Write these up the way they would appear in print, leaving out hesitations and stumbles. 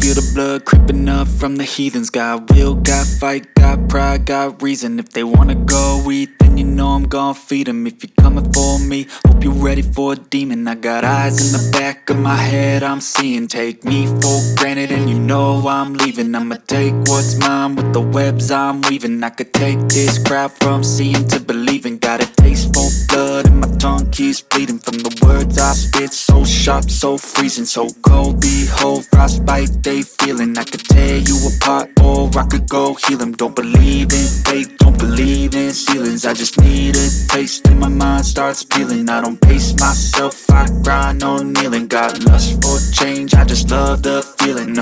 feel the blood creeping up from the heathens. Got will, got fight, got pride, got reason. If they wanna go eat, then you know I'm gon' feed them. If you're coming for me, hope you're ready for a demon. I got eyes in the back of my head, I'm seeing. Take me for granted and you know I'm leaving. I'ma take what's mine with the webs I'm weaving. I could take this crowd from seeing to believing. Got a taste for blood and my tongue keeps bleeding from the words I spit. So sharp, so freezing, so cold. Behold, frostbite they feeling. I could tear you apart or I could go heal them. Don't believe in fate, don't believe in ceilings. I just need a taste and my mind starts peeling. I don't pace myself, I grind on kneeling. Got lust for change, I just love the feeling.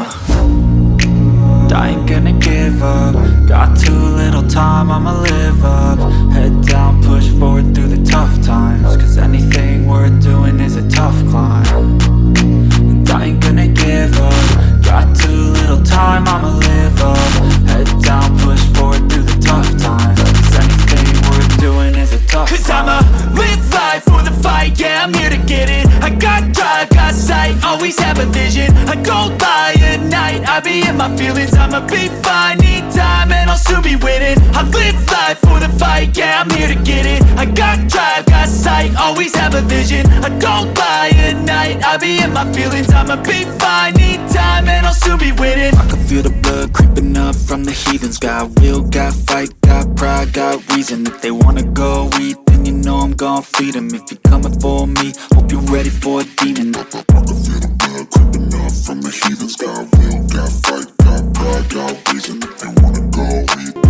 I ain't gonna give up. Got too little time, I'ma live up. Head down, push forward through the tough times. Cause anything worth doing is a tough climb. And I ain't gonna give up. Got too little time, I'ma live up. Head down, push forward through the tough times. Cause anything worth doing is a tough climb. Cause I'ma live life for the fight, yeah, I'm here to get it. I got drive, got sight, always have a vision. I don't lie at night, I be in my feelings. I'ma be fine, need time and I'll soon be winning. I live life for the fight, yeah, I'm here to get it. I got drive, got sight, always have a vision. I don't lie at night, I be in my feelings. I'ma be fine, need time and I'll soon be winning. I can feel the blood creeping up from the heathens. Got will, got fight, got pride, got reason. If they wanna go eat, then you know I'm gon' feed them. If you're coming for me, hope you're ready for a demon. I can feel the blood creeping up from the heathens. Got will, got fight, got pride, got reason. If they wanna go eat,